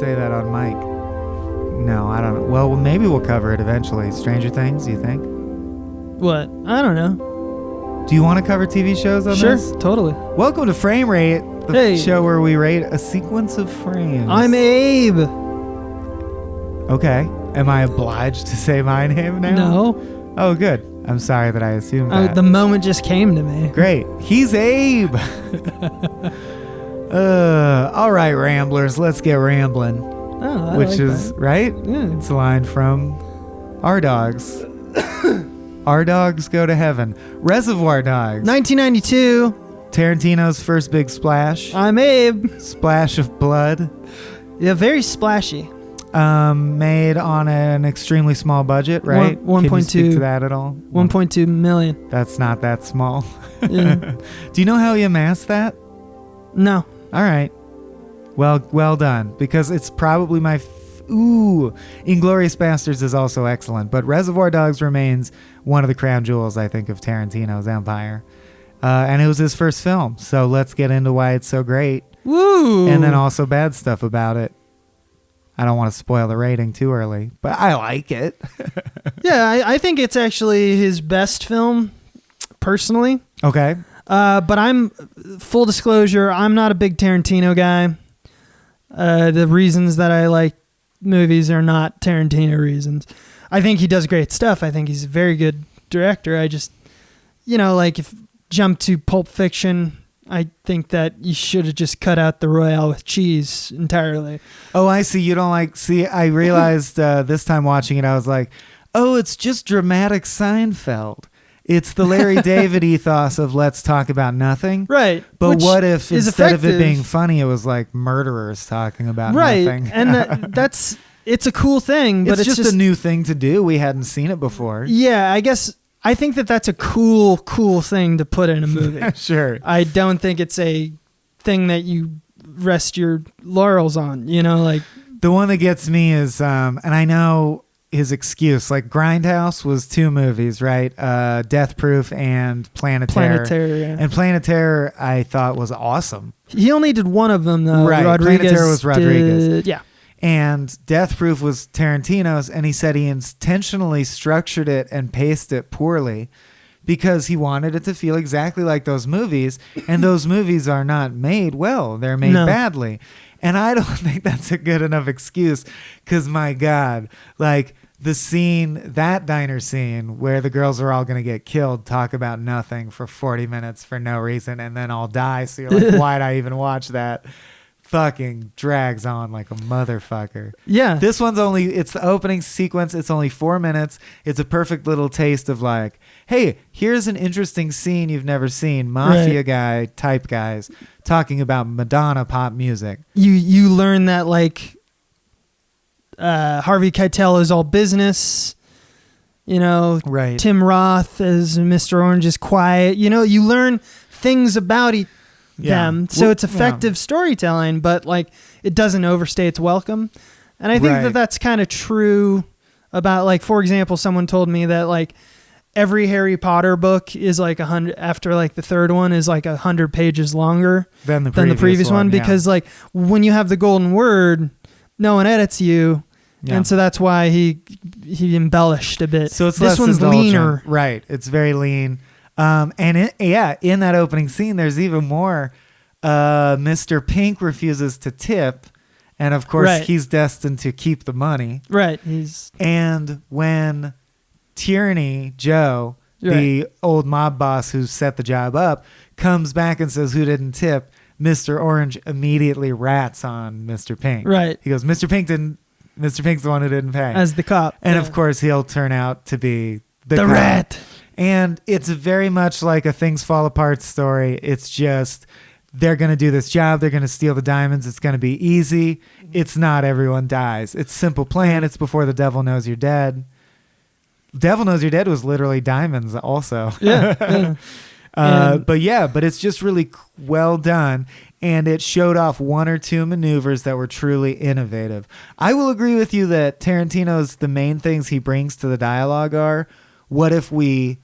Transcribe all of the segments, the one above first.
say that on mic. No, I don't know. Well, maybe we'll cover it eventually. Stranger Things, you think? What? I don't know. Do you want to cover TV shows on this? Sure, totally. Welcome to Frame Rate, the show where we rate a sequence of frames. I'm Abe. Okay. Am I obliged to say my name now? No. Oh, good. I'm sorry that I assumed that. The moment just came to me. Great. He's Abe. All right, Ramblers, let's get rambling. Oh, Which is, right? Yeah. It's a line from Our Dogs. Our Dogs Go to Heaven. Reservoir Dogs. 1992. Tarantino's first big splash. I'm Abe. Splash of blood. Yeah, very splashy. Made on an extremely small budget, right? 1.2. Can you speak to that at all? 1.2 million. That's not that small. Yeah. Do you know how he amassed that? No. All right. Well done. Because it's probably my... Inglourious Basterds is also excellent. But Reservoir Dogs remains one of the crown jewels, I think, of Tarantino's empire. And it was his first film. So let's get into why it's so great. Woo! And then also bad stuff about it. I don't want to spoil the rating too early, but I like it. Yeah, I think it's actually his best film, personally. Okay. But full disclosure, I'm not a big Tarantino guy. The reasons that I like movies are not Tarantino reasons. I think he does great stuff. I think he's a very good director. I just, if jump to Pulp Fiction, I think that you should have just cut out the Royale with cheese entirely. Oh, I see. You don't like... See, I realized this time watching it, I was like, oh, it's just dramatic Seinfeld. It's the Larry David ethos of let's talk about nothing. Right. But what if instead of it effective. being funny, it was like murderers talking about right. nothing? And it's a cool thing, but it's just a new thing to do. We hadn't seen it before. Yeah, I think that's a cool thing to put in a movie. Sure. I don't think it's a thing that you rest your laurels on, The one that gets me is, and I know his excuse, like Grindhouse was 2 movies, right? Death Proof and Planet Terror. Yeah. And Planet Terror, I thought was awesome. He only did one of them, though. Right. Planet Terror was Rodriguez. Yeah. And Death Proof was Tarantino's, and he said he intentionally structured it and paced it poorly because he wanted it to feel exactly like those movies, and those movies are not made well. They're made badly. And I don't think that's a good enough excuse because, my God, like that diner scene where the girls are all going to get killed, talk about nothing for 40 minutes for no reason, and then all die. So you're like, why'd I even watch that? Fucking drags on like a motherfucker. Yeah. This one's it's the opening sequence. It's only 4 minutes. It's a perfect little taste of like, hey, here's an interesting scene you've never seen. Mafia guy type guys talking about Madonna pop music. You learn that like Harvey Keitel is all business. Right. Tim Roth as Mr. Orange is quiet. You learn things about them. So it's effective storytelling, but like it doesn't overstay its welcome. And I think that that's kind of true about, like, for example, someone told me that like every Harry Potter book is like 100 after like the third one is like 100 pages longer than the previous one because like when you have the golden word, no one edits you. Yeah. And so that's why he embellished a bit. So it's this one's indulgent. leaner. Right. It's very lean. And in that opening scene, there's even more. Mr. Pink refuses to tip, and of course he's destined to keep the money. Right. And when Tierney Joe, the old mob boss who set the job up, comes back and says who didn't tip, Mr. Orange immediately rats on Mr. Pink. Right. He goes, Mr. Pink's the one who didn't pay. As the cop. And of course he'll turn out to be the rat. And it's very much like a Things Fall Apart story. It's just they're going to do this job. They're going to steal the diamonds. It's going to be easy. It's not everyone dies. It's simple plan. It's before the devil knows you're dead. Devil Knows You're Dead was literally diamonds also. Yeah. But it's just really well done. And it showed off 1 or 2 maneuvers that were truly innovative. I will agree with you that Tarantino's the main things he brings to the dialogue are, what if we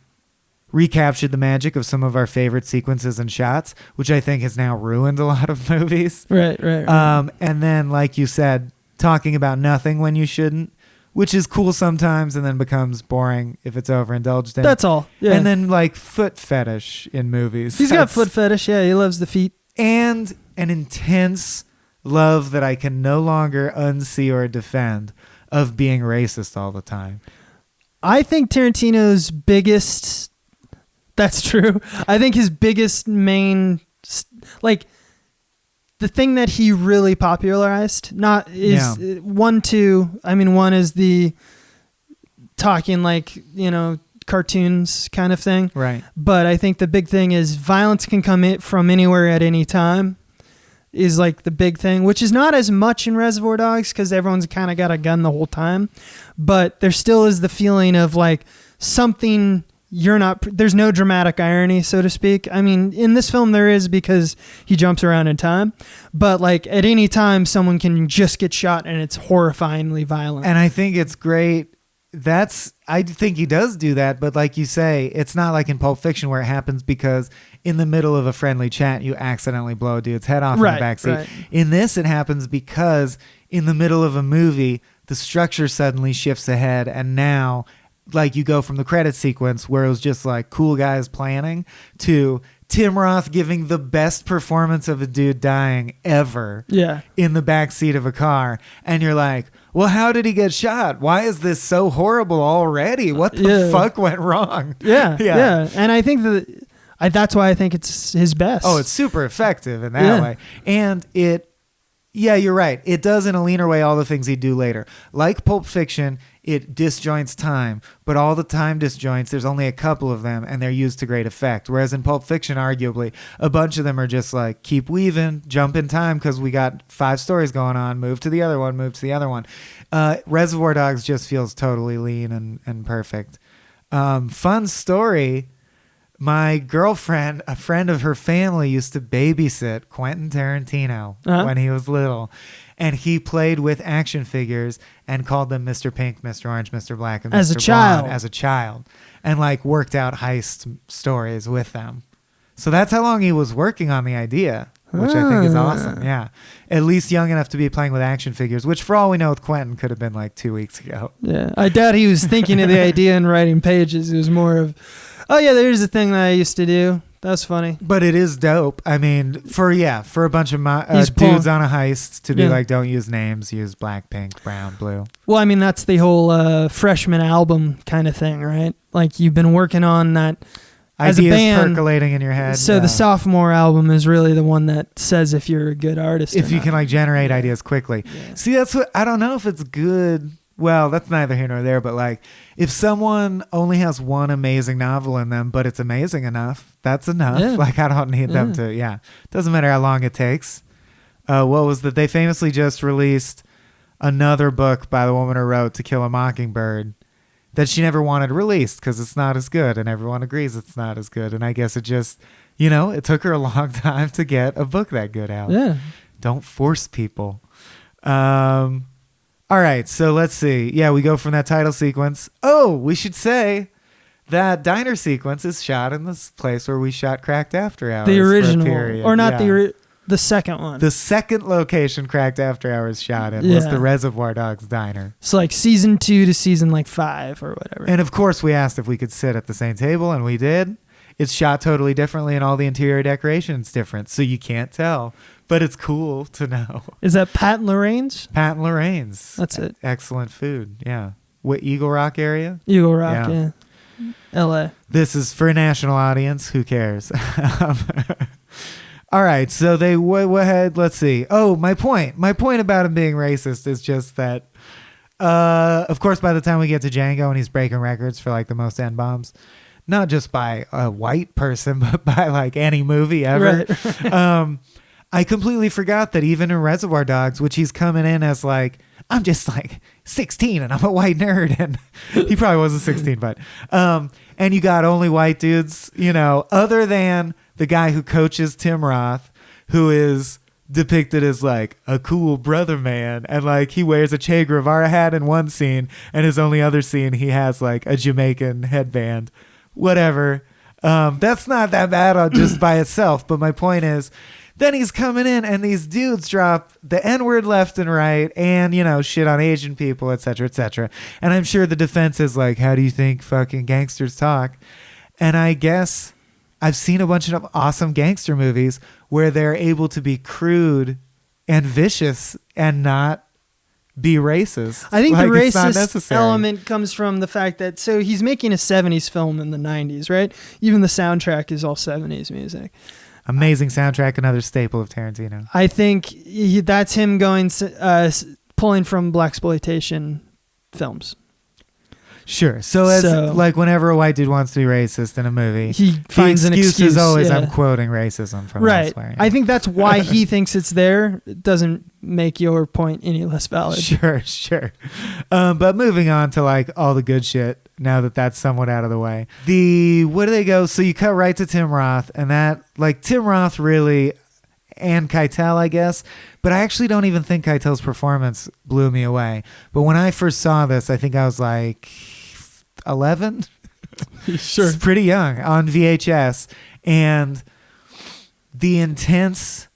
recaptured the magic of some of our favorite sequences and shots, which I think has now ruined a lot of movies. Right. And then, like you said, talking about nothing when you shouldn't, which is cool sometimes and then becomes boring if it's overindulged in. That's all. Yeah. And then like foot fetish in movies. He's got foot fetish. Yeah, he loves the feet. And an intense love that I can no longer unsee or defend of being racist all the time. I think Tarantino's biggest... That's true. I think his biggest main... Like, the thing that he really popularized one is the talking like, cartoons kind of thing. Right. But I think the big thing is violence can come from anywhere at any time is like the big thing, which is not as much in Reservoir Dogs because everyone's kind of got a gun the whole time. But there still is the feeling of like something there's no dramatic irony, so to speak. I mean, in this film there is because he jumps around in time. But like at any time someone can just get shot and it's horrifyingly violent. And I think it's great. I think he does do that, but like you say, it's not like in Pulp Fiction where it happens because in the middle of a friendly chat, you accidentally blow a dude's head off in the backseat. Right. In this, it happens because in the middle of a movie, the structure suddenly shifts ahead, and now like you go from the credit sequence where it was just like cool guys planning to Tim Roth giving the best performance of a dude dying ever in the backseat of a car. And you're like, well, how did he get shot? Why is this so horrible already? What the fuck went wrong? Yeah. And I think that's why I think it's his best. Oh, it's super effective in that way. And you're right. It does in a leaner way all the things he'd do later. Like Pulp Fiction, it disjoints time, but all the time disjoints, there's only a couple of them, and they're used to great effect. Whereas in Pulp Fiction, arguably, a bunch of them are just like, keep weaving, jump in time, because we got 5 stories going on, move to the other one. Reservoir Dogs just feels totally lean and perfect. Fun story. My girlfriend, a friend of her family, used to babysit Quentin Tarantino when he was little. And he played with action figures and called them Mr. Pink, Mr. Orange, Mr. Black, and Mr. Blonde as a child. And like worked out heist stories with them. So that's how long he was working on the idea, which I think is awesome. Yeah. At least young enough to be playing with action figures, which for all we know with Quentin could have been like 2 weeks ago. Yeah. I doubt he was thinking of the idea and writing pages. It was more of, oh yeah, there's a thing that I used to do. That's funny. But it is dope. I mean, for a bunch of dudes on a heist to be like, don't use names, use black, pink, brown, blue. Well, I mean, that's the whole freshman album kind of thing, right? Like you've been working on that as ideas a band, percolating in your head. So the sophomore album is really the one that says if you're a good artist. If you can like generate ideas quickly. Yeah. See, that's what, I don't know if it's good. Well, that's neither here nor there, but like if someone only has one amazing novel in them, but it's amazing enough, that's enough. Yeah. Like I don't need them to, doesn't matter how long it takes. What was that? They famously just released another book by the woman who wrote To Kill a Mockingbird that she never wanted released because it's not as good and everyone agrees it's not as good. And I guess it just, it took her a long time to get a book that good out. Yeah. Don't force people. All right, so let's see. Yeah, we go from that title sequence. Oh, we should say that diner sequence is shot in this place where we shot Cracked After Hours. The original, or not the second one. The second location Cracked After Hours shot in was the Reservoir Dogs diner. It's like season 2 to season 5 or whatever. And of course, we asked if we could sit at the same table, and we did. It's shot totally differently, and all the interior decoration's different, so you can't tell. But it's cool to know. Is that Pat and Lorraine's? Pat and Lorraine's. That's it. Excellent food. Yeah. What, Eagle Rock area? Eagle Rock, yeah. LA. This is for a national audience. Who cares? All right. So they went ahead. Let's see. Oh, my point. My point about him being racist is just that, of course, by the time we get to Django and he's breaking records for like the most N-bombs, not just by a white person, but by like any movie ever. Right. I completely forgot that even in Reservoir Dogs, which he's coming in as like, I'm just like 16 and I'm a white nerd. And he probably wasn't 16, but, and you got only white dudes, other than the guy who coaches Tim Roth, who is depicted as like a cool brother man. And like he wears a Che Guevara hat in one scene and his only other scene, he has like a Jamaican headband, whatever. That's not that bad just by itself. But my point is, Then he's coming in and these dudes drop the N-word left and right and, shit on Asian people, et cetera, et cetera. And I'm sure the defense is like, how do you think fucking gangsters talk? And I guess I've seen a bunch of awesome gangster movies where they're able to be crude and vicious and not be racist. I think like, the racist element comes from the fact that, so he's making a 70s film in the 90s, right? Even the soundtrack is all 70s music. Amazing soundtrack, another staple of Tarantino. I think that's him pulling from blaxploitation films. Sure. So like whenever a white dude wants to be racist in a movie, he finds an excuse. Is always I'm quoting racism from elsewhere. I think that's why he thinks it's there. It doesn't make your point any less valid. Sure. But moving on to like all the good shit. Now that that's somewhat out of the way, where do they go? So you cut right to Tim Roth, and that like Tim Roth really, and Keitel, I guess. But I actually don't even think Keitel's performance blew me away. But when I first saw this, I think I was like 11. Sure. It's pretty young on VHS. And the intense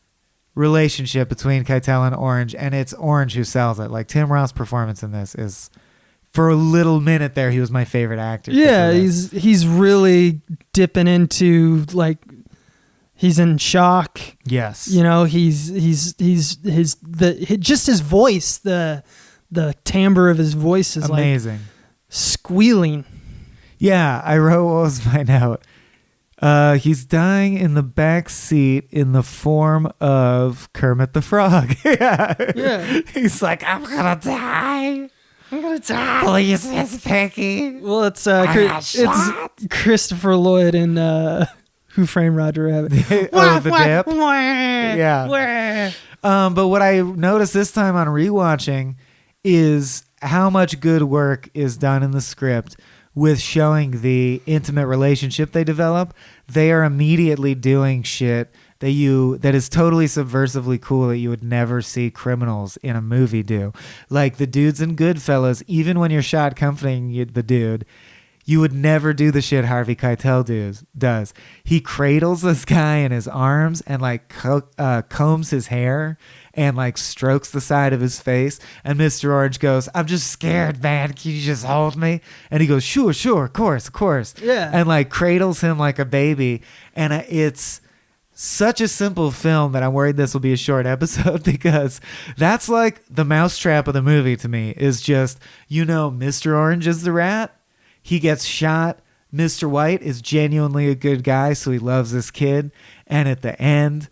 relationship between Keitel and Orange, and it's Orange who sells it. Like Tim Roth's performance in this is, for a little minute there, he was my favorite actor. Yeah, he's really dipping into like, he's in shock. Yes. He's just his voice, the timbre of his voice is amazing. Like squealing. Yeah, I wrote, what was my note? He's dying in the back seat in the form of Kermit the Frog. Yeah. He's like, I'm gonna die. Please, Miss Piggy. Well, it's Christopher Lloyd in Who Framed Roger Rabbit. The dip. Yeah. But what I noticed this time on rewatching is how much good work is done in the script with showing the intimate relationship they develop. They are immediately doing shit that is totally subversively cool that you would never see criminals in a movie do. Like the dudes in Goodfellas, even when you're shot comforting the dude, you would never do the shit Harvey Keitel does. He cradles this guy in his arms and like combs his hair and like strokes the side of his face. And Mr. Orange goes, I'm just scared, man. Can you just hold me? And he goes, sure, of course. Yeah. And like cradles him like a baby. And it's such a simple film that I'm worried this will be a short episode because that's like the mousetrap of the movie to me is just, Mr. Orange is the rat. He gets shot. Mr. White is genuinely a good guy, so he loves this kid. And at the end,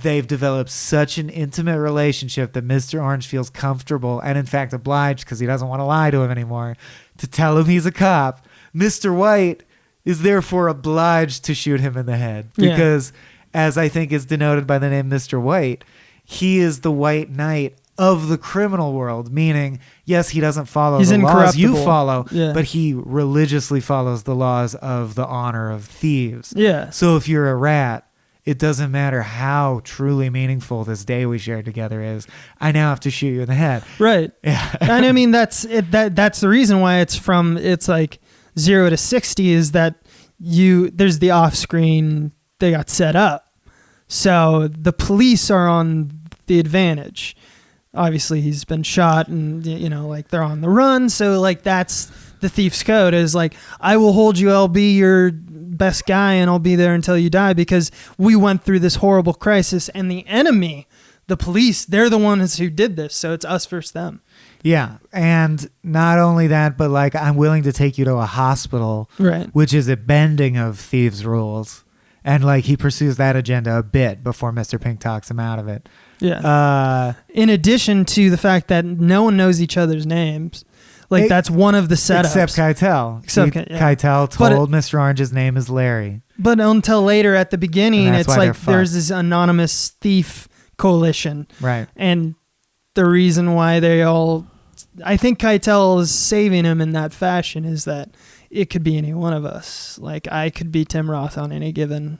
they've developed such an intimate relationship that Mr. Orange feels comfortable and in fact obliged because he doesn't want to lie to him anymore to tell him he's a cop. Mr. White is therefore obliged to shoot him in the head because as I think is denoted by the name Mr. White, he is the white knight of the criminal world, meaning, yes, he doesn't follow the laws you follow, but he religiously follows the laws of the honor of thieves. Yeah. So if you're a rat, it doesn't matter how truly meaningful this day we shared together is. I now have to shoot you in the head. Right. Yeah. And I mean, that's the reason why it's like 0 to 60 is that there's the off screen, they got set up. So the police are on the advantage. Obviously he's been shot and like they're on the run. So like that's the thief's code is like, I will hold you. I'll be your best guy and I'll be there until you die because we went through this horrible crisis and the enemy, the police, they're the ones who did this. So it's us versus them. Yeah. And not only that, but like, I'm willing to take you to a hospital, right? Which is a bending of thieves' rules. And like he pursues that agenda a bit before Mr. Pink talks him out of it. Yeah. In addition to the fact that no one knows each other's names. Like that's one of the setups. Except Keitel. Keitel told Mr. Orange's name is Larry. But until later at the beginning, it's like there's this anonymous thief coalition. Right. And the reason why I think Keitel is saving him in that fashion is that it could be any one of us. Like I could be Tim Roth on any given,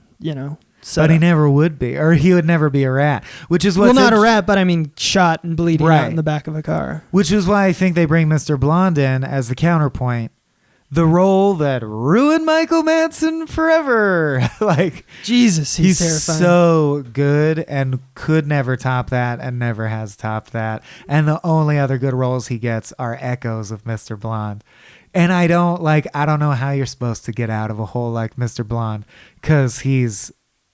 setup. But he never would be, or he would never be a rat, which is what. Well, not a rat, but I mean, shot and bleeding out in the back of a car. Which is why I think they bring Mr. Blonde in as the counterpoint, the role that ruined Michael Madsen forever. Like, Jesus, he's terrifying. So good and could never top that and never has topped that. And the only other good roles he gets are echoes of Mr. Blonde. And I don't know how you're supposed to get out of a hole like Mr. Blonde, because he's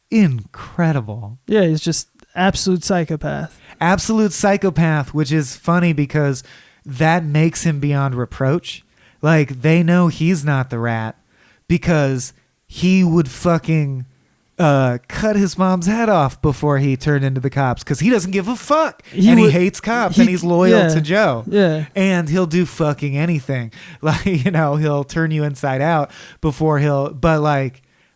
incredible. Yeah, he's just absolute psychopath. Absolute psychopath, which is funny because that makes him beyond reproach. Like, they know he's not the rat because he would fucking cut his mom's head off before he turned into the cops, because he doesn't give a fuck. He hates cops, and he's loyal to Joe. Yeah. And he'll do fucking anything. Like, he'll turn you inside out before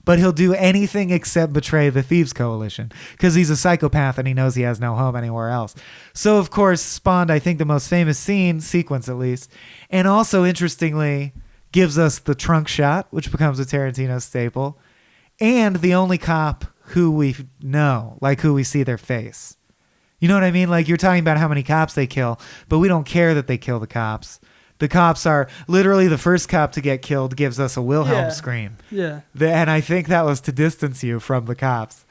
but he'll do anything except betray the Thieves Coalition, because he's a psychopath and he knows he has no home anywhere else. So, of course, spawned, I think, the most famous sequence at least, and also, interestingly, gives us the trunk shot, which becomes a Tarantino staple, and the only cop who we know, like who we see their face. You know what I mean? Like, you're talking about how many cops they kill, but we don't care that they kill the cops. The cops are literally the first cop to get killed gives us a Wilhelm scream. Yeah. And I think that was to distance you from the cops.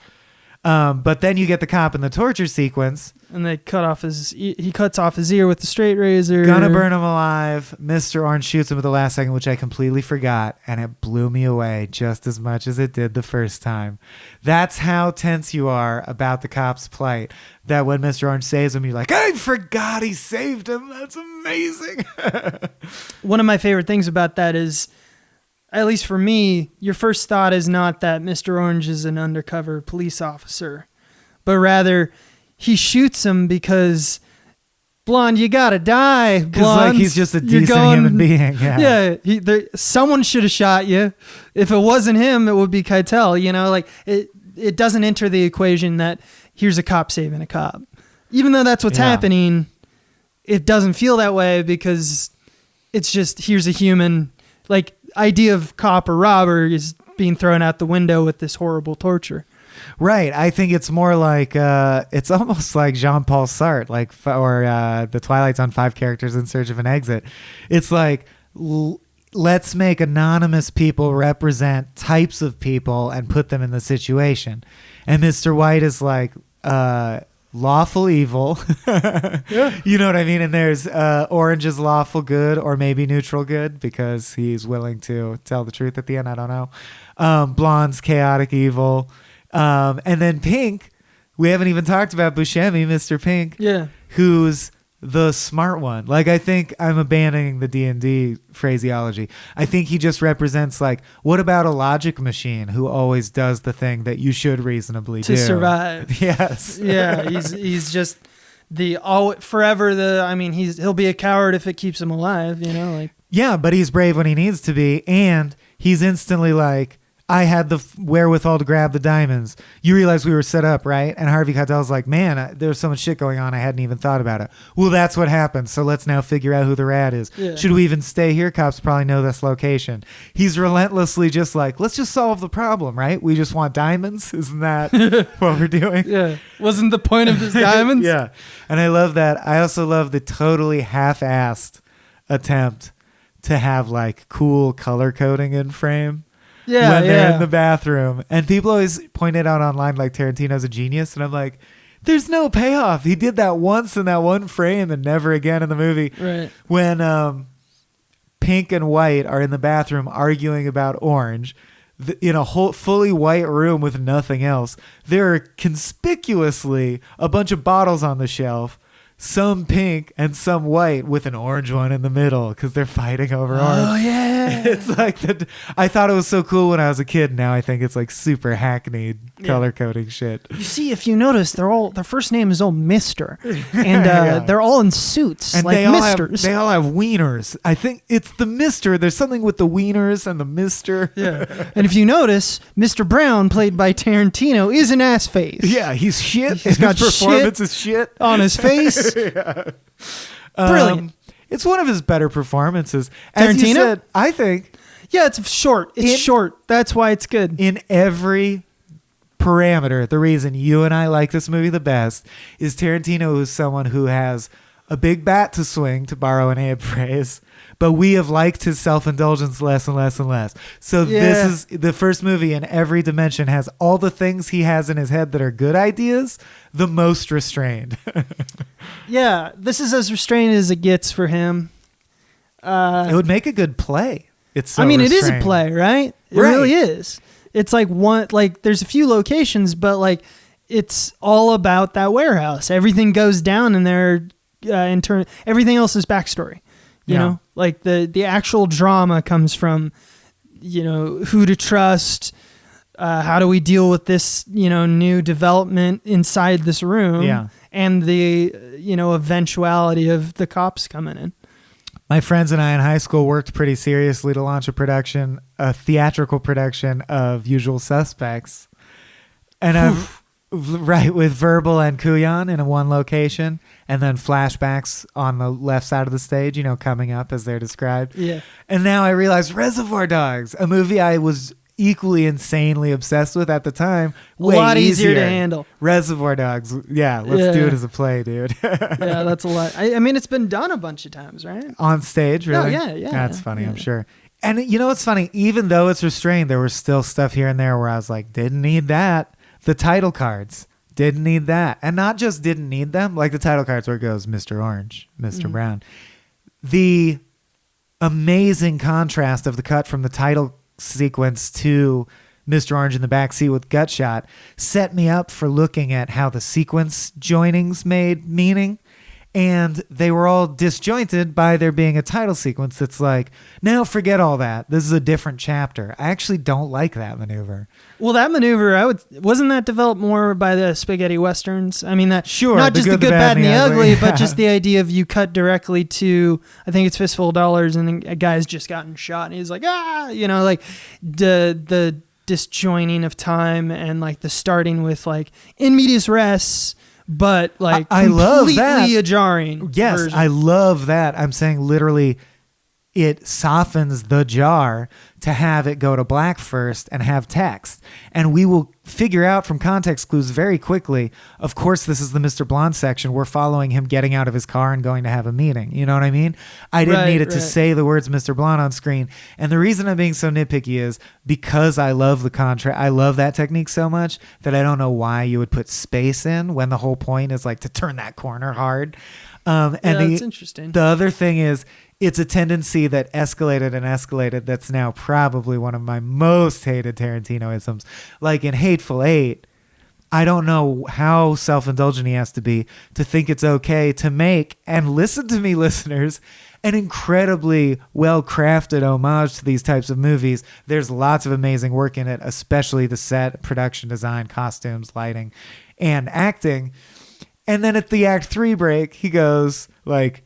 But then you get the cop in the torture sequence. And they he cuts off his ear with the straight razor. Gonna burn him alive. Mr. Orange shoots him at the last second, which I completely forgot. And it blew me away just as much as it did the first time. That's how tense you are about the cop's plight. That when Mr. Orange saves him, you're like, I forgot he saved him. That's amazing. One of my favorite things about that is, at least for me, your first thought is not that Mr. Orange is an undercover police officer, but rather he shoots him because, Blonde, you gotta die. Because like he's just a decent human being. Yeah. Someone should have shot you. If it wasn't him, it would be Keitel. Like it doesn't enter the equation that here's a cop saving a cop. Even though that's what's happening, it doesn't feel that way because it's just, here's a human. Like, idea of cop or robber is being thrown out the window with this horrible torture. Right. I think it's more like it's almost like Jean-Paul Sartre, or the Twilight Zone 5 characters in search of an exit. It's like, let's make anonymous people represent types of people and put them in the situation. And Mr. White is like lawful evil. Yeah. You know what I mean? And there's Orange is lawful good, or maybe neutral good, because he's willing to tell the truth at the end. I don't know. Blonde's chaotic evil. And then Pink, we haven't even talked about Buscemi, Mr. Pink. Yeah. Who's the smart one. Like, I think I'm abandoning the D&D phraseology. I think he just represents, like, what about a logic machine who always does the thing that you should reasonably do to survive? Yes. Yeah, he's just he'll be a coward if it keeps him alive, like. Yeah, but he's brave when he needs to be, and he's instantly like, I had the wherewithal to grab the diamonds. You realize we were set up, right? And Harvey Keitel's like, man, there's so much shit going on, I hadn't even thought about it. Well, that's what happened. So let's now figure out who the rat is. Yeah. Should we even stay here? Cops probably know this location. He's relentlessly just like, let's just solve the problem, right? We just want diamonds. Isn't that what we're doing? Yeah. Wasn't the point of this diamonds? Yeah. And I love that. I also love the totally half-assed attempt to have like cool color coding in frame. Yeah, when they're in the bathroom. And people always point it out online like Tarantino's a genius. And I'm like, there's no payoff. He did that once in that one frame and never again in the movie. Right. When Pink and White are in the bathroom arguing about Orange in a whole fully white room with nothing else. There are conspicuously a bunch of bottles on the shelf. Some pink and some white with an orange one in the middle because they're fighting over orange. Oh, yeah. It's like I thought it was so cool when I was a kid. Now I think it's like super hackneyed color coding shit. You see, if you notice, their first name is all Mr. And they're all in suits, and like they all misters. They all have wieners. I think it's the Mr. There's something with the wieners and the Mr. Yeah. And if you notice, Mr. Brown, played by Tarantino, is an ass face. Yeah, he's shit. He's got his performance is shit on his face. Yeah. Brilliant. It's one of his better performances. As Tarantino? You said, I think. Yeah, it's short. It's short. That's why it's good. In every parameter, the reason you and I like this movie the best is Tarantino is someone who has a big bat to swing, to borrow an Abe phrase, but we have liked his self-indulgence less and less and less. So this is the first movie in every dimension has all the things he has in his head that are good ideas, the most restrained. Yeah, this is as restrained as it gets for him. It would make a good play. It's so it is a restrained. play, right? It really is. It's like there's a few locations, but like it's all about that warehouse. Everything goes down in there. Everything else is backstory. You know, like the actual drama comes from, who to trust. How do we deal with this, new development inside this room? Yeah. And the, eventuality of the cops coming in. My friends and I in high school worked pretty seriously to launch a theatrical production of Usual Suspects. And with Verbal and Kuyan in one location, and then flashbacks on the left side of the stage, coming up as they're described. Yeah. And now I realize Reservoir Dogs, a movie I was equally insanely obsessed with at the time. A lot easier to handle. Reservoir Dogs. Yeah, let's do it as a play, dude. Yeah, that's a lot. It's been done a bunch of times, right? On stage, really? Oh, yeah. That's funny, I'm sure. And what's funny? Even though it's restrained, there was still stuff here and there where I was like, didn't need that. The title cards, didn't need that. And not just didn't need them, like the title cards where it goes Mr. Orange, Mr. Brown. The amazing contrast of the cut from the title sequence to Mr. Orange in the backseat with Gutshot set me up for looking at how the sequence joinings made meaning. And they were all disjointed by there being a title sequence that's like, now forget all that. This is a different chapter. I actually don't like that maneuver. Well, that maneuver, wasn't that developed more by the spaghetti westerns? Sure, not just the good, bad, and the ugly, yeah. but just the idea of you cut directly to, I think it's Fistful of Dollars, and a guy's just gotten shot, and he's like, like the disjoining of time, and like the starting with like in medias res. But like I love that. Completely jarring. Yes, version. I love that. I'm saying literally it softens the jar to have it go to black first and have text. And we will figure out from context clues very quickly, of course, this is the Mr. Blonde section. We're following him getting out of his car and going to have a meeting. You know what I mean? I didn't need it to say the words Mr. Blonde on screen. And the reason I'm being so nitpicky is because I love the contrast. I love that technique so much that I don't know why you would put space in when the whole point is like to turn that corner hard. That's interesting. The other thing is, it's a tendency that escalated that's now probably one of my most hated Tarantino-isms. Like in Hateful Eight, I don't know how self-indulgent he has to be to think it's okay to make, and listen to me, listeners, an incredibly well-crafted homage to these types of movies. There's lots of amazing work in it, especially the set, production design, costumes, lighting, and acting. And then at the Act 3 break, he goes like,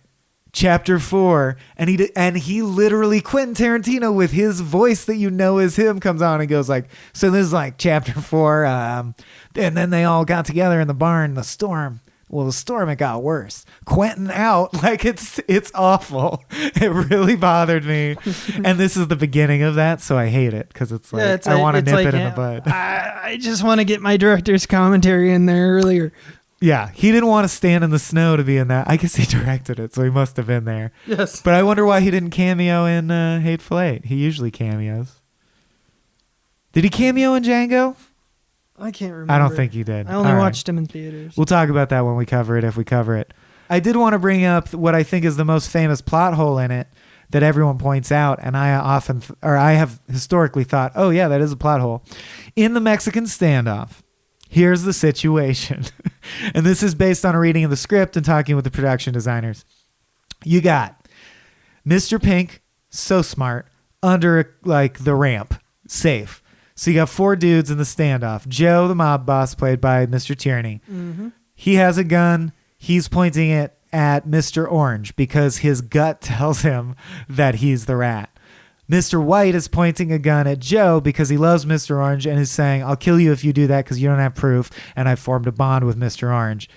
Chapter 4, and he literally, Quentin Tarantino with his voice that is him, comes on and goes like, so this is like Chapter 4, and then they all got together in the barn, the storm, it got worse. Quentin out, like it's awful. It really bothered me, and this is the beginning of that, so I hate it, because it's like, I want to nip it in the bud. I just want to get my director's commentary in there earlier. Yeah, he didn't want to stand in the snow to be in that. I guess he directed it, so he must have been there. Yes. But I wonder why he didn't cameo in Hateful Eight. He usually cameos. Did he cameo in Django? I can't remember. I don't think he did. I only watched him in theaters. We'll talk about that when we cover it, if we cover it. I did want to bring up what I think is the most famous plot hole in it that everyone points out, and I have historically thought, oh yeah, that is a plot hole. In the Mexican standoff, here's the situation. And this is based on a reading of the script and talking with the production designers. You got Mr. Pink, so smart, under like the ramp, safe. So you got 4 dudes in the standoff. Joe, the mob boss, played by Mr. Tierney. Mm-hmm. He has a gun. He's pointing it at Mr. Orange because his gut tells him that he's the rat. Mr. White is pointing a gun at Joe because he loves Mr. Orange and is saying, I'll kill you if you do that because you don't have proof, and I formed a bond with Mr. Orange.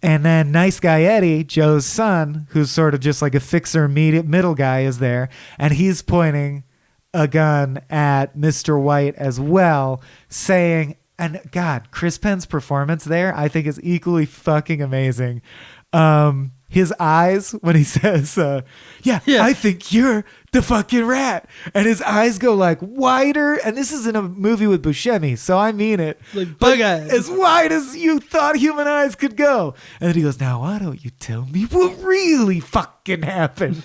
And then Nice Guy Eddie, Joe's son, who's sort of just like a fixer middle guy, is there, and he's pointing a gun at Mr. White as well, saying, and God, Chris Penn's performance there I think is equally fucking amazing. his eyes when he says, yeah, I think you're the fucking rat. And his eyes go like wider. And this is in a movie with Buscemi, so I mean it. Like bug eyes. As wide as you thought human eyes could go. And then he goes, now why don't you tell me what really fucking happened?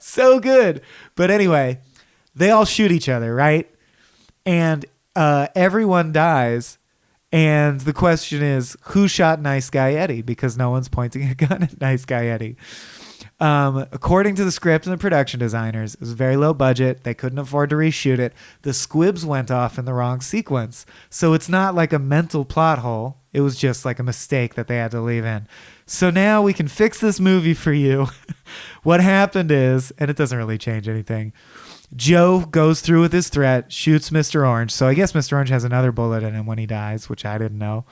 So good. But anyway, they all shoot each other, right? And everyone dies. And the question is, who shot Nice Guy Eddie? Because no one's pointing a gun at Nice Guy Eddie. According to the script and the production designers, it was very low budget. They couldn't afford to reshoot it. The squibs went off in the wrong sequence. So it's not like a mental plot hole. It was just like a mistake that they had to leave in. So now we can fix this movie for you. What happened is, and it doesn't really change anything, Joe goes through with his threat, shoots Mr. Orange. So I guess Mr. Orange has another bullet in him when he dies, which I didn't know.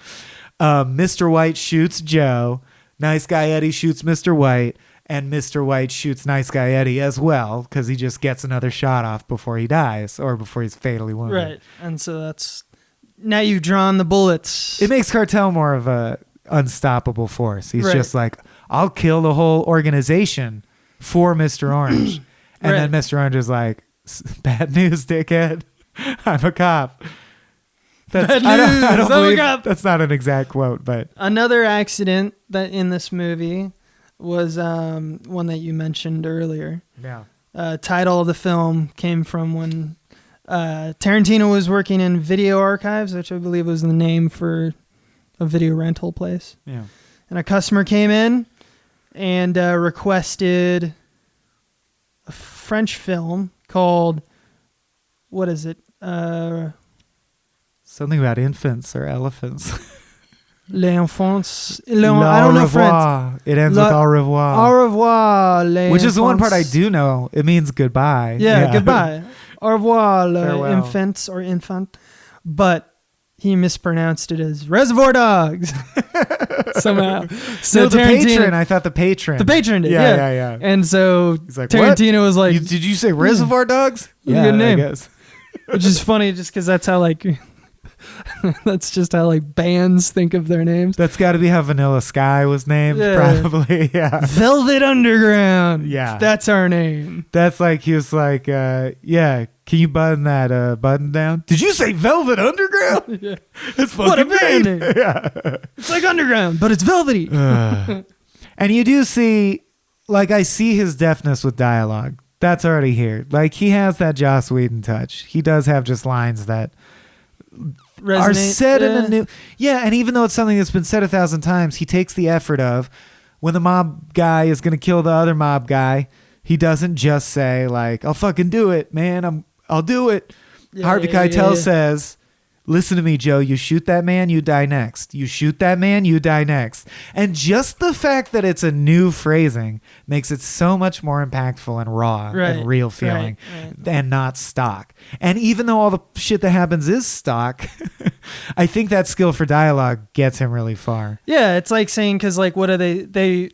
Mr. White shoots Joe. Nice Guy Eddie shoots Mr. White. And Mr. White shoots Nice Guy Eddie as well, because he just gets another shot off before he dies or before he's fatally wounded. Right. And so that's... Now you've drawn the bullets. It makes Cartel more of a unstoppable force. He's Right. just like, I'll kill the whole organization for Mr. Orange. And then Mr. Orange is like, bad news, dickhead. I'm a cop. Bad news, I don't I'm a believe cop. that's not an exact quote, but Another accident that in this movie was one that you mentioned earlier. yeah. Title of the film came from when Tarantino was working in video archives, which I believe was the name for a video rental place. Yeah. And a customer came in and requested a French film called, what is it? Something about infants or elephants. Les Enfants. I don't know French. It ends with au revoir. Au revoir, les Which is the one part I enfants. do know. It means goodbye. Yeah, goodbye. Au revoir, les Farewell. infants or infant. But he mispronounced it as Reservoir Dogs somehow. So No, the Tarantino, patron. I thought the patron. the patron did, Yeah. And so He's like, Tarantino was like, Did you say Reservoir Dogs? Yeah, good name. I guess. which is funny just because that's how like that's just how like bands think of their names. That's got to be how Vanilla Sky was named, Yeah. probably. Yeah. Velvet Underground. Yeah. That's our name. That's like, he was like, yeah, can you button that button down? Did you say Velvet Underground? Yeah. That's What a fucking band great. name. Yeah. It's like underground, but it's velvety. And you do see, like, I see his deafness with dialogue. That's already here. Like, he has that Joss Whedon touch. He does have just lines that are said in a new... Yeah, and even though it's something that's been said 1,000 times, he takes the effort of, when the mob guy is going to kill the other mob guy, he doesn't just say, like, I'll fucking do it, man. I'll do it. Yeah, Harvey yeah, Keitel yeah. says... Listen to me, Joe. You shoot that man, you die next. You shoot that man, you die next. And just the fact that it's a new phrasing makes it so much more impactful and raw and real feeling right. and not stock. And even though all the shit that happens is stock, I think that skill for dialogue gets him really far. Yeah, it's like saying, because like, what are they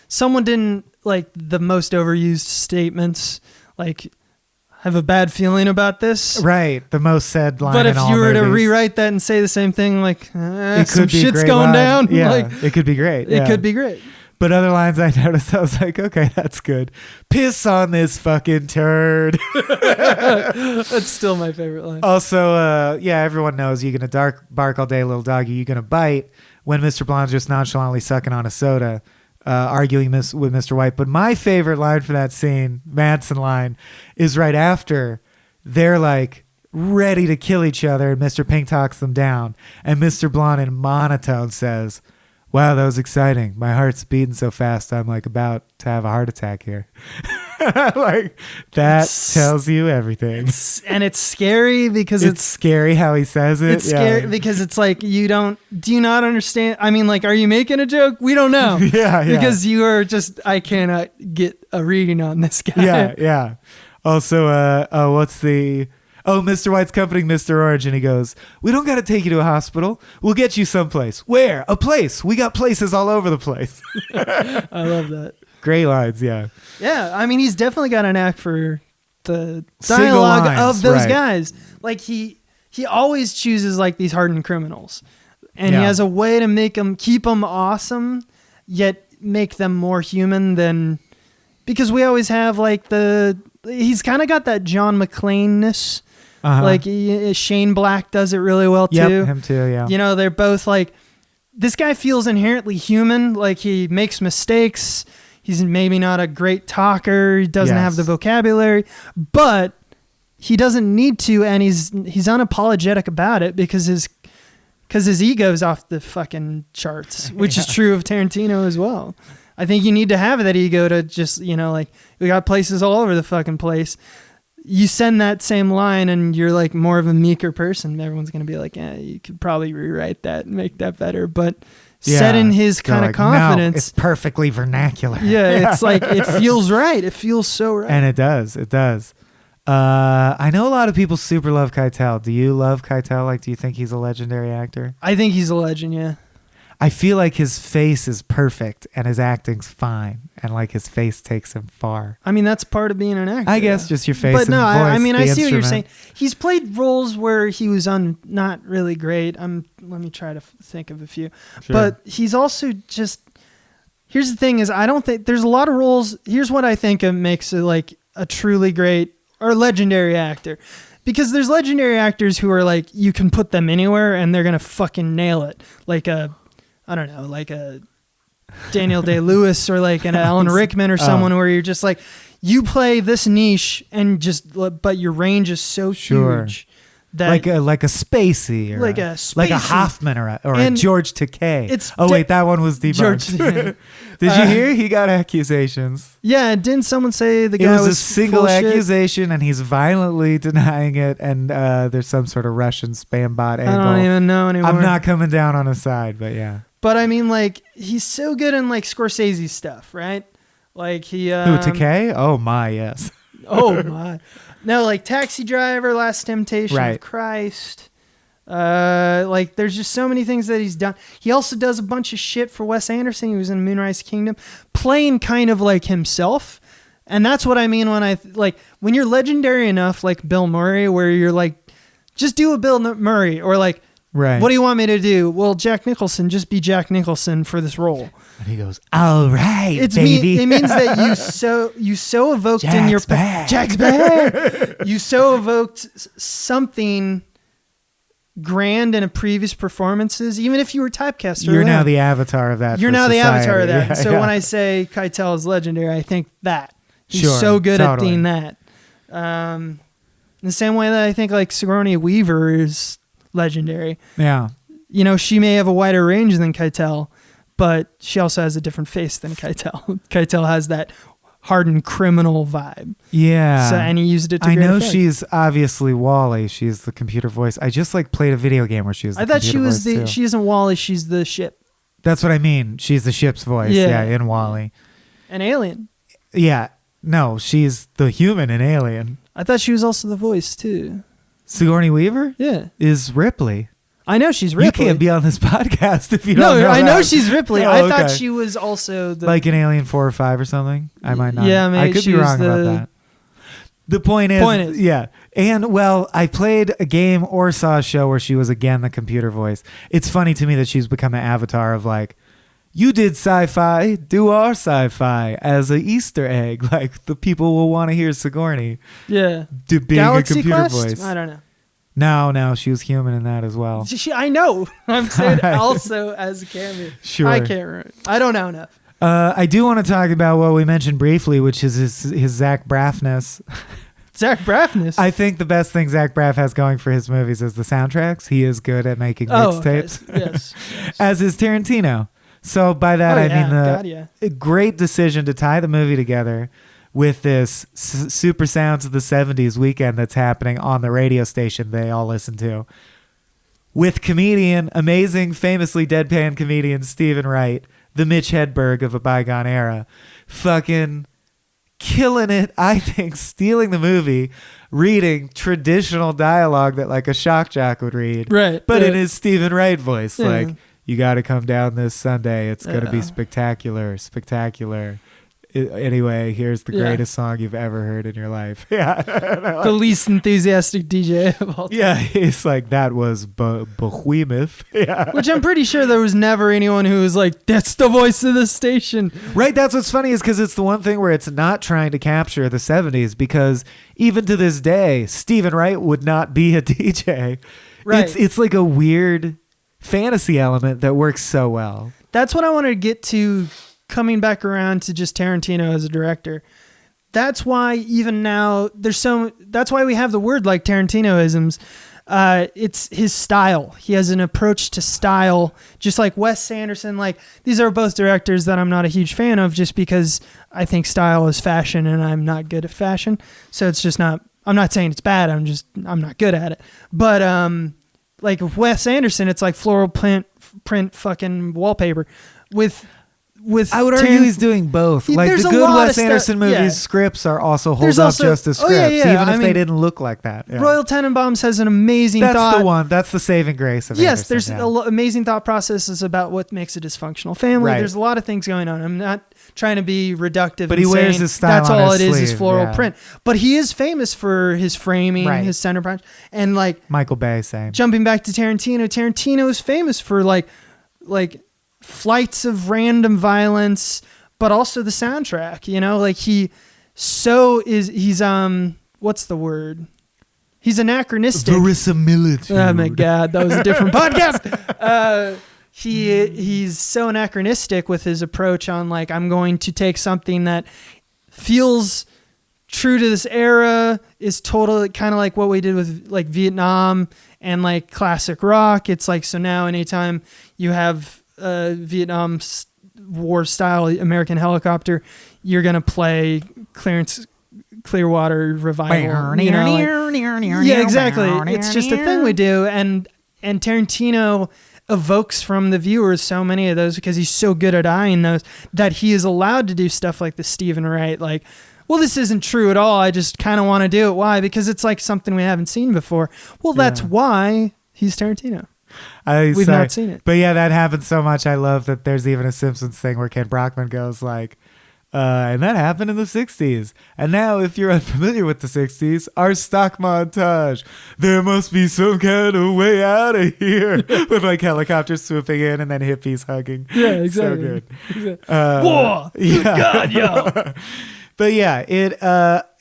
someone didn't like the most overused statements, like, have a bad feeling about this. Right. The most said line But if in all you were to movies. rewrite that and say the same thing, like, It some could be a shit's great going line. down. Yeah, Like, it could be great. it could be great. But other lines I noticed, I was like, okay, that's good. Piss on this fucking turd. That's still my favorite line. Also, everyone knows you're going to bark all day, little doggy. You're going to bite when Mr. Blonde's just nonchalantly sucking on a soda, arguing with Mr. White. But my favorite line for that scene, Madsen line, is right after they're like ready to kill each other and Mr. Pink talks them down. And Mr. Blonde in monotone says, wow, that was exciting. My heart's beating so fast. I'm like about to have a heart attack here. Like that tells you everything. And it's scary because It's scary how he says it. It's scary because it's like, do you not understand? I mean, like, are you making a joke? We don't know. Yeah. Because you are just, I cannot get a reading on this guy. Yeah. Also, Mr. White's comforting Mr. Orange and he goes, we don't got to take you to a hospital. We'll get you someplace. Where? A place. We got places all over the place. I love that. Great lines. Yeah. Yeah. I mean, he's definitely got an act for the Single dialogue lines, of those right. guys. Like he always chooses like these hardened criminals and Yeah. he has a way to keep them awesome yet make them more human than, because we always have like he's kind of got that John McClane-ness. Like Shane Black does it really well too. Yep, him too, yeah. You know, they're both like, this guy feels inherently human. Like he makes mistakes. He's maybe not a great talker. He doesn't have the vocabulary, but he doesn't need to. And he's unapologetic about it because his ego's off the fucking charts, which is true of Tarantino as well. I think you need to have that ego to just, you know, like we got places all over the fucking place. You send that same line and you're like more of a meeker person. Everyone's going to be like, yeah, you could probably rewrite that and make that better. But set in his kind of confidence. No, it's perfectly vernacular. Yeah, it's like, it feels right. It feels so right. And it does. It does. I know a lot of people super love Keitel. Do you love Keitel? Like, do you think he's a legendary actor? I think he's a legend, yeah. I feel like his face is perfect and his acting's fine, and like his face takes him far. I mean, that's part of being an actor. I guess just your face. But no, and voice, I mean, I see what you're saying. instrument. He's played roles where he was not really great. Let me try to think of a few. Sure. But he's also just. Here's the thing: is I don't think there's a lot of roles. Here's what I think makes like a truly great or legendary actor. Because there's legendary actors who are like, you can put them anywhere and they're gonna fucking nail it. Like I don't know, like a Daniel Day-Lewis or like an Alan Rickman or someone where you're just like, you play this niche and but your range is so huge that like a Spacey or like a Hoffman or a George Takei. That one was debunked. George, Did you hear? He got accusations. Yeah, didn't someone say the guy was a single full accusation shit? And he's violently denying it, and there's some sort of Russian spam bot angle. I don't even know anymore. I'm not coming down on his side, but yeah. But I mean, like, he's so good in like Scorsese stuff, right? Like Who, Takei? Oh my, yes. Oh my. No, like Taxi Driver, Last Temptation of Christ. Like there's just so many things that he's done. He also does a bunch of shit for Wes Anderson. He was in Moonrise Kingdom, playing kind of like himself. And that's what I mean when when you're legendary enough, like Bill Murray, where you're like, just do a Bill Murray, or like, right. What do you want me to do? Well, Jack Nicholson, just be Jack Nicholson for this role. And he goes, all right, baby. It means that you so evoked Jack's in your back. Jack's back. You so evoked something grand in a previous performances, even if you were typecast. You're now the avatar of that. You're now the avatar of that. Yeah, so when I say Keitel is legendary, I think that he's sure, so good totally. at being that. The same way that I think like Sigourney Weaver is legendary. Yeah. You know, she may have a wider range than Keitel, but she also has a different face than Keitel. Keitel has that hardened criminal vibe. Yeah. So, and he used it to I great know effect. she's obviously Wally. She's the computer voice. I just like played a video game where she was the I thought she computer was voice, too. she isn't Wally, she's the ship. That's what I mean. She's the ship's voice. Yeah, in Wally. An alien. Yeah. No, she's the human in Alien. I thought she was also the voice too. Sigourney Weaver? Yeah. Is Ripley. I know she's Ripley. You can't be on this podcast if you don't know I that. know she's Ripley. Oh, I okay. thought she was also the... Like in Alien 4 or 5 or something? I might not. Yeah, maybe I could she be was wrong about that. The point is, yeah. And, well, I played a game or saw a show where she was, again, the computer voice. It's funny to me that she's become an avatar of, like, you did sci-fi, do our sci-fi as an Easter egg. Like, the people will want to hear Sigourney. Yeah. Being Galaxy a computer Quest? voice. I don't know. No, she was human in that as well. I know. I'm saying also as a cameo. Sure. I can't remember. I don't know enough. I do want to talk about what we mentioned briefly, which is his Zach Braffness. Zach Braffness? I think the best thing Zach Braff has going for his movies is the soundtracks. He is good at making mixtapes. Okay. Yes. As is Tarantino. So by that, I mean a great decision to tie the movie together with this super sounds of the 70s weekend that's happening on the radio station they all listen to. With amazing, famously deadpan comedian Stephen Wright, the Mitch Hedberg of a bygone era, fucking killing it, I think, stealing the movie, reading traditional dialogue that like a shock jock would read. Right. But in his Stephen Wright voice, like, Yeah. you got to come down this Sunday. It's going to be spectacular. Anyway, here's the Yeah. greatest song you've ever heard in your life. Yeah. The least enthusiastic DJ of all time. Yeah, he's like, that was Behemoth. Yeah. Which I'm pretty sure there was never anyone who was like, that's the voice of the station. Right, that's what's funny is because it's the one thing where it's not trying to capture the 70s, because even to this day, Stephen Wright would not be a DJ. Right. It's like a weird fantasy element that works so well. That's what I wanted to get to, coming back around to just Tarantino as a director. That's why even now that's why we have the word like Tarantinoisms. It's his style. He has an approach to style, just like Wes Anderson. Like, these are both directors that I'm not a huge fan of, just because I think style is fashion and I'm not good at fashion. So it's just not, I'm not saying it's bad. I'm not good at it. But, like Wes Anderson, it's like floral print fucking wallpaper with I would argue he's doing both. Like, There's the a good lot Wes of Anderson stuff- movies yeah. scripts are also hold There's up also- just as oh, scripts, yeah, even I if mean, they didn't look like that. Yeah. Royal Tenenbaums has an amazing That's thought. the one. That's the saving grace of Yes, Anderson. there's amazing thought processes about what makes a dysfunctional family. Right. There's a lot of things going on. I'm not trying to be reductive. But and he wears saying his style that's on all his it is sleeve, floral yeah. print. But he is famous for his framing, Right. his center punch, and like Michael Bay, same. jumping back to Tarantino. Tarantino is famous for like flights of random violence, but also the soundtrack. You know, like he's what's the word? He's anachronistic. Verisimilitude. Oh my God, that was a different podcast. He's so anachronistic with his approach on like, I'm going to take something that feels true to this era, is totally kind of like what we did with like Vietnam and like classic rock. It's like, so now anytime you have Vietnam War style American Helicopter, you're gonna play Clearwater Revival. You know, like, yeah, exactly. It's just a thing we do, and Tarantino evokes from the viewers so many of those because he's so good at eyeing those, that he is allowed to do stuff like the Stephen Wright, like, well, this isn't true at all, I just kind of want to do it. Why? Because it's like something we haven't seen before. Well, that's why he's Tarantino. We've not seen it. But yeah, that happens so much. I love that there's even a Simpsons thing where Ken Brockman goes like, and that happened in the 60s. And now, if you're unfamiliar with the 60s, our stock montage, there must be some kind of way out of here. With like helicopters swooping in and then hippies hugging. Yeah, exactly. So good. Exactly. Whoa! Yeah. God, yo! But yeah,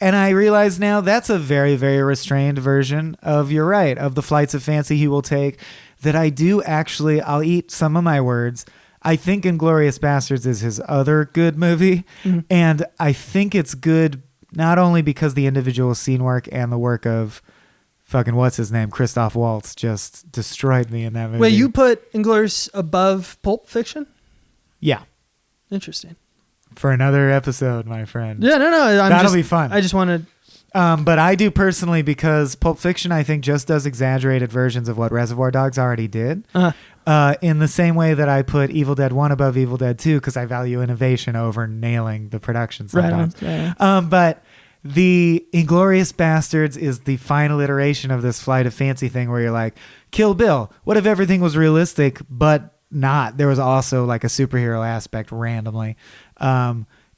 and I realize now that's a very, very restrained version of, you're right, of the flights of fancy he will take, that I do actually, I'll eat some of my words. I think Inglourious Basterds is his other good movie. Mm-hmm. And I think it's good not only because the individual scene work and the work of fucking what's his name, Christoph Waltz, just destroyed me in that movie. Wait, you put Inglourious above Pulp Fiction? Yeah. Interesting. For another episode, my friend. Yeah, no. That'll be fun. I just wanted... But I do personally, because Pulp Fiction, I think, just does exaggerated versions of what Reservoir Dogs already did. In the same way that I put Evil Dead 1 above Evil Dead 2, because I value innovation over nailing the production sometimes. Right on. But the Inglourious Basterds is the final iteration of this flight of fancy thing where you're like, Kill Bill, what if everything was realistic, but not? There was also like a superhero aspect randomly.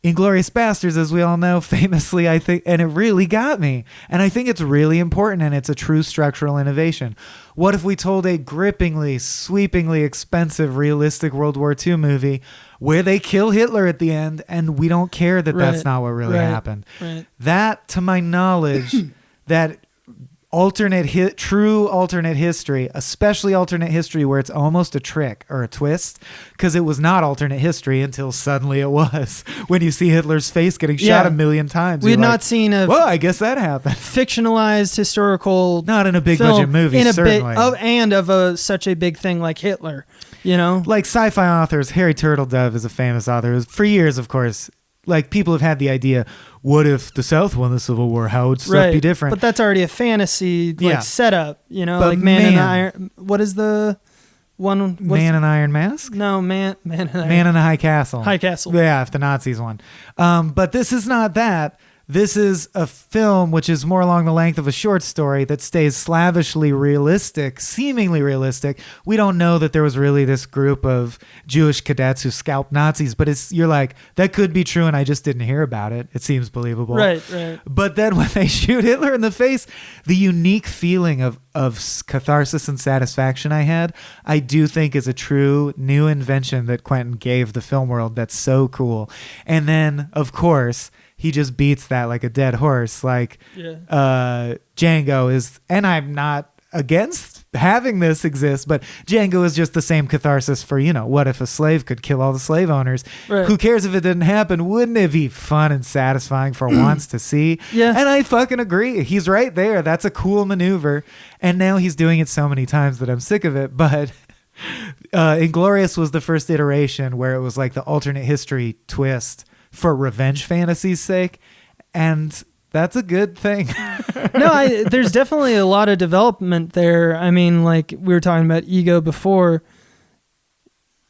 Inglourious Basterds, as we all know, famously, I think, and it really got me. And I think it's really important, and it's a true structural innovation. What if we told a grippingly, sweepingly expensive, realistic World War II movie where they kill Hitler at the end, and we don't care that that's not what really happened? Right. That, to my knowledge, that true alternate history, especially alternate history where it's almost a trick or a twist, because it was not alternate history until suddenly it was. When you see Hitler's face getting shot a million times, we had not seen a well, I guess that happened. Fictionalized historical, not in a big film, budget movie, in a certainly. Such a big thing like Hitler, you know, like sci-fi authors. Harry Turtledove is a famous author. For years, of course, like people have had the idea, what if the South won the Civil War? How would stuff be different? But that's already a fantasy setup, you know, but like Man in the Iron. What is the one? Man in the Iron Mask? No, Man in the High Castle. High Castle. Yeah, if the Nazis won. But this is not that. this is a film which is more along the length of a short story that stays slavishly realistic, seemingly realistic. We don't know that there was really this group of Jewish cadets who scalped Nazis, but you're like, that could be true and I just didn't hear about it. It seems believable. Right. But then when they shoot Hitler in the face, the unique feeling of catharsis and satisfaction I had, I do think is a true new invention that Quentin gave the film world that's so cool. And then, of course, he just beats that like a dead horse. Like Django is, and I'm not against having this exist, but Django is just the same catharsis for, what if a slave could kill all the slave owners? Right. Who cares if it didn't happen? Wouldn't it be fun and satisfying for once to see? Yeah. And I fucking agree. He's right there. That's a cool maneuver. And now he's doing it so many times that I'm sick of it. But Inglourious was the first iteration where it was like the alternate history twist for revenge fantasy's sake. And that's a good thing. No, there's definitely a lot of development there. I mean, like we were talking about ego before.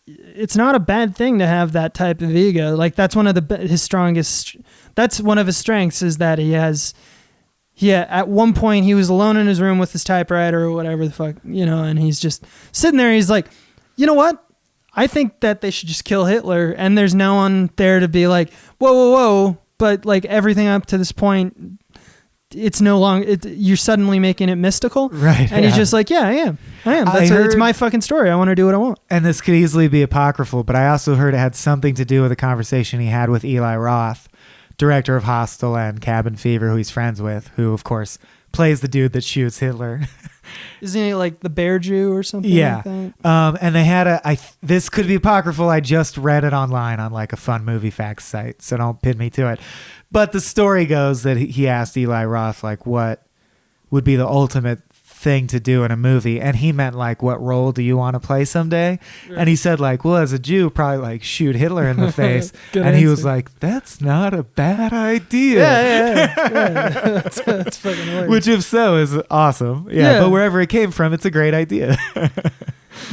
It's not a bad thing to have that type of ego. Like that's one of his strongest. That's one of his strengths is that he has. Yeah, at one point he was alone in his room with his typewriter or whatever the fuck, and he's just sitting there. He's like, you know what? I think that they should just kill Hitler, and there's no one there to be like, whoa. But like everything up to this point, it's no longer. You're suddenly making it mystical, right? And he's just like, yeah, I am. It's my fucking story. I want to do what I want. And this could easily be apocryphal, but I also heard it had something to do with a conversation he had with Eli Roth, director of Hostel and Cabin Fever, who he's friends with, who of course plays the dude that shoots Hitler. Isn't he like the Bear Jew or something? Yeah. Like that? And they had this could be apocryphal. I just read it online on like a fun movie facts site, so don't pin me to it. But the story goes that he asked Eli Roth like what would be the ultimate thing to do in a movie, and he meant like, what role do you want to play someday? Right. And he said like, well, as a Jew, probably like shoot Hitler in the face. And answer. He was like, that's not a bad idea. Yeah. That's fucking hilarious. Which if so is awesome. Yeah, but wherever it came from, it's a great idea.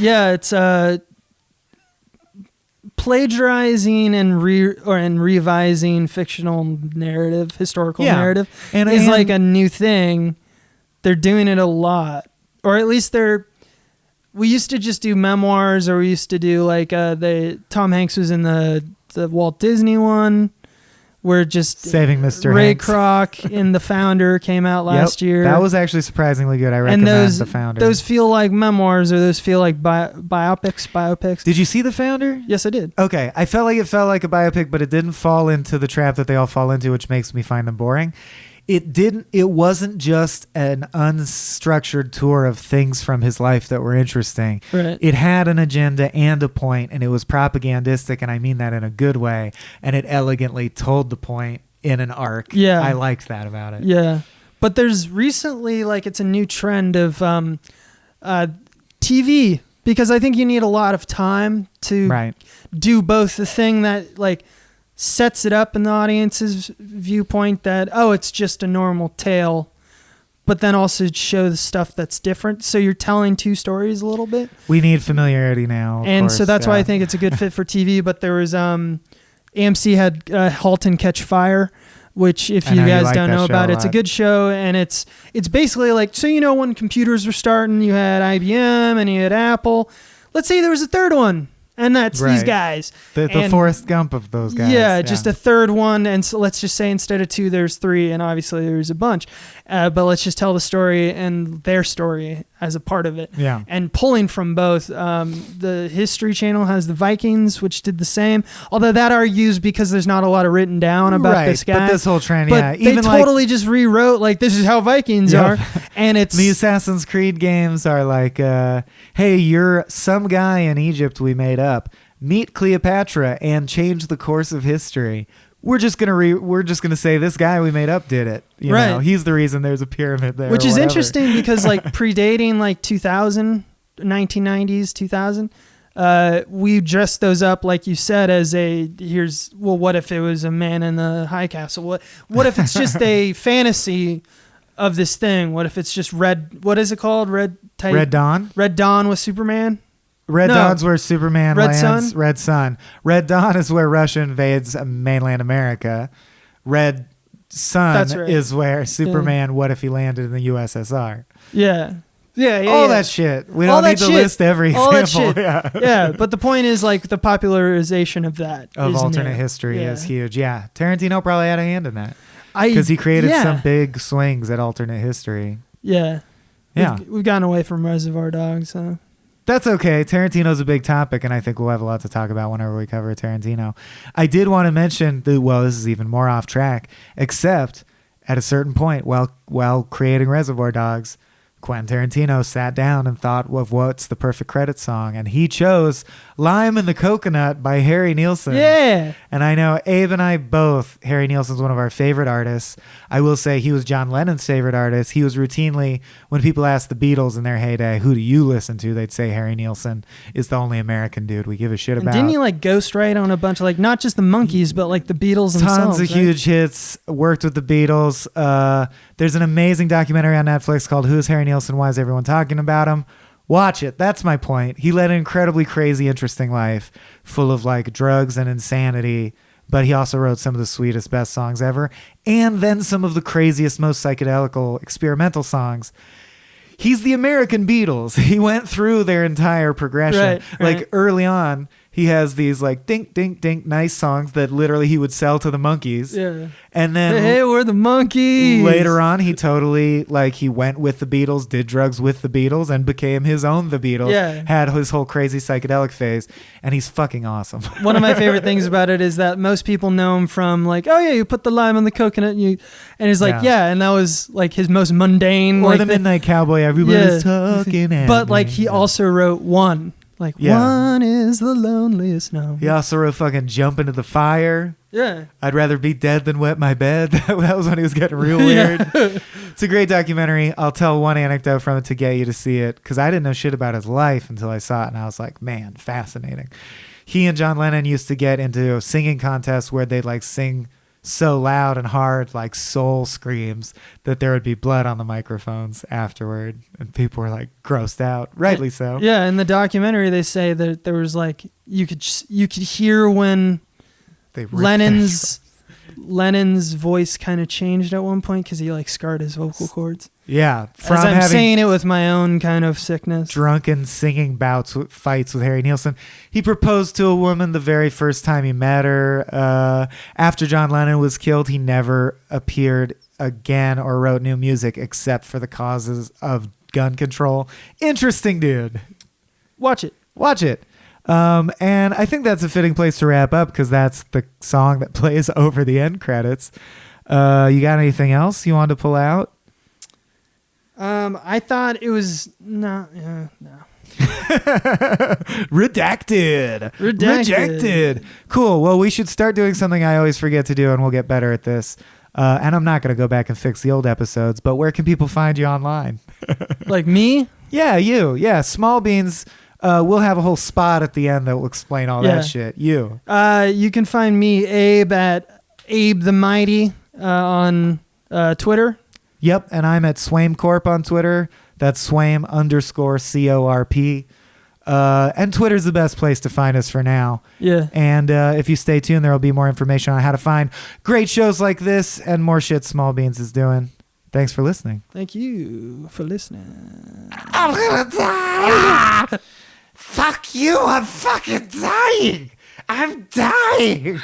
Yeah, it's plagiarizing and revising fictional narrative, historical narrative, is like a new thing. They're doing it a lot, or at least we used to just do memoirs, or we used to do like Tom Hanks was in the Walt Disney one. We're just Saving Mr. Ray Hanks. Kroc in The Founder came out last year. That was actually surprisingly good. I recommend The Founder. Those feel like memoirs, or those feel like biopics. Did you see The Founder? Yes, I did. Okay. I felt like it felt like a biopic, but it didn't fall into the trap that they all fall into, which makes me find them boring. It wasn't just an unstructured tour of things from his life that were interesting. Right. It had an agenda and a point, and it was propagandistic, and I mean that in a good way, and it elegantly told the point in an arc. Yeah. I liked that about it. Yeah. But there's recently, like, it's a new trend of TV, because I think you need a lot of time to do both the thing that, like, sets it up in the audience's viewpoint that, it's just a normal tale, but then also show the stuff that's different. So you're telling two stories a little bit. We need familiarity now. And so that's why I think it's a good fit for TV. But there was, AMC had Halt and Catch Fire, which if you guys don't know about, it's a good show. And it's basically like, so, when computers were starting, you had IBM and you had Apple. Let's say there was a third one. And that's these guys. The Forrest Gump of those guys. Yeah, just a third one. And so let's just say instead of two, there's three. And obviously there's a bunch. But let's just tell the story and their story as a part of it. Yeah. And pulling from both. The History Channel has the Vikings, which did the same. Although that argues because there's not a lot of written down about this guy. But this whole trend, but they totally just rewrote, like, this is how Vikings are. And it's... The Assassin's Creed games are like, hey, you're some guy in Egypt we made up. Meet Cleopatra and change the course of history. We're just gonna say this guy we made up did it. You know, he's the reason there's a pyramid there. Which is interesting because like predating like 2000, 1990s, 2000, we dressed those up like you said as what if it was a man in the high castle? What if it's just a fantasy of this thing? What if it's just what is it called? Red Dawn? Red Dawn with Superman? Red Dawn's where Superman lands. Sun? Red Sun. Red Dawn is where Russia invades mainland America. Red Sun That's right. is where Superman, what if he landed in the USSR? Yeah. All that shit. We don't need to list every example. Yeah, but the point is like the popularization of that of is alternate new. history is huge. Yeah, Tarantino probably had a hand in that because he created yeah. some big swings at alternate history. Yeah. Yeah. We've gotten away from Reservoir Dogs. So. That's okay. Tarantino's a big topic, and I think we'll have a lot to talk about whenever we cover Tarantino. I did want to mention that, well, this is even more off track, except at a certain point while creating Reservoir Dogs, Quentin Tarantino sat down and thought of what's the perfect credit song, and he chose Lime and the Coconut by Harry Nilsson. Yeah. And I know Abe and I both, Harry Nilsson's one of our favorite artists. I will say he was John Lennon's favorite artist. He was routinely, when people asked the Beatles in their heyday, who do you listen to? They'd say Harry Nilsson is the only American dude we give a shit about. Didn't he like ghostwrite on a bunch of like, not just the Monkees, but like the Beatles themselves? Tons of huge hits, worked with the Beatles. There's an amazing documentary on Netflix called Who's Harry Nilsson? Why is everyone talking about him? Watch it. That's my point. He led an incredibly crazy, interesting life full of like drugs and insanity, but he also wrote some of the sweetest, best songs ever, and then some of the craziest, most psychedelical, experimental songs. He's the American Beatles. He went through their entire progression. Right. Like early on, he has these like dink, dink, dink, nice songs that literally he would sell to the Monkees. Yeah. And then hey, we're the Monkees. Later on, he totally like he went with the Beatles, did drugs with the Beatles, and became his own The Beatles. Yeah. Had his whole crazy psychedelic phase, and he's fucking awesome. One of my favorite things about it is that most people know him from like, oh yeah, you put the lime on the coconut, and he's like, yeah, and that was like his most mundane. Or like the Midnight Cowboy, everybody's talking. But like he also wrote One. Like one is the loneliest number. He also wrote fucking Jump Into the Fire. Yeah. I'd rather be dead than wet my bed. That was when he was getting real weird. It's a great documentary. I'll tell one anecdote from it to get you to see it, because I didn't know shit about his life until I saw it, and I was like, man, fascinating. He and John Lennon used to get into singing contests where they'd like sing so loud and hard, like soul screams, that there would be blood on the microphones afterward, and people were like grossed out, rightly so. Yeah, in the documentary they say that there was like you could hear when Lennon's voice kind of changed at one point because he like scarred his vocal cords. Yeah, from I'm saying it with my own kind of sickness. Drunken singing fights with Harry Nilsson. He proposed to a woman the very first time he met her. After John Lennon was killed, he never appeared again or wrote new music except for the causes of gun control. Interesting dude. Watch it. And I think that's a fitting place to wrap up because that's the song that plays over the end credits. You got anything else you wanted to pull out? I thought it was no. Redacted. Cool. Well, we should start doing something I always forget to do, and we'll get better at this. And I'm not going to go back and fix the old episodes, but where can people find you online? Like me? Yeah, you. Yeah, Small Beans. We'll have a whole spot at the end that will explain all that shit. You. You can find me, Abe, at Abe the Mighty on Twitter. Yep, and I'm at Swaim Corp on Twitter. That's Swaim_CORP. And Twitter's the best place to find us for now. Yeah. And if you stay tuned, there will be more information on how to find great shows like this and more shit Small Beans is doing. Thanks for listening. Thank you for listening. I'm gonna die! Fuck you! I'm fucking dying! I'm dying!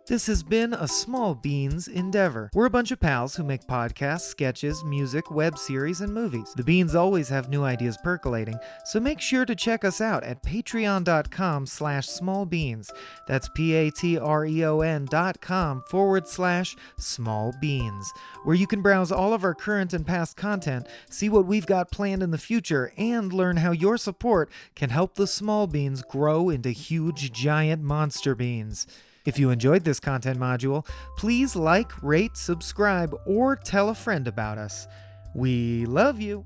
This has been a Small Beans endeavor. We're a bunch of pals who make podcasts, sketches, music, web series, and movies. The Beans always have new ideas percolating, so make sure to check us out at patreon.com/smallbeans. That's patreon.com/smallbeans, where you can browse all of our current and past content, see what we've got planned in the future, and learn how your support can help the Small Beans grow into huge, giant monster beans. If you enjoyed this content module, please like, rate, subscribe, or tell a friend about us. We love you.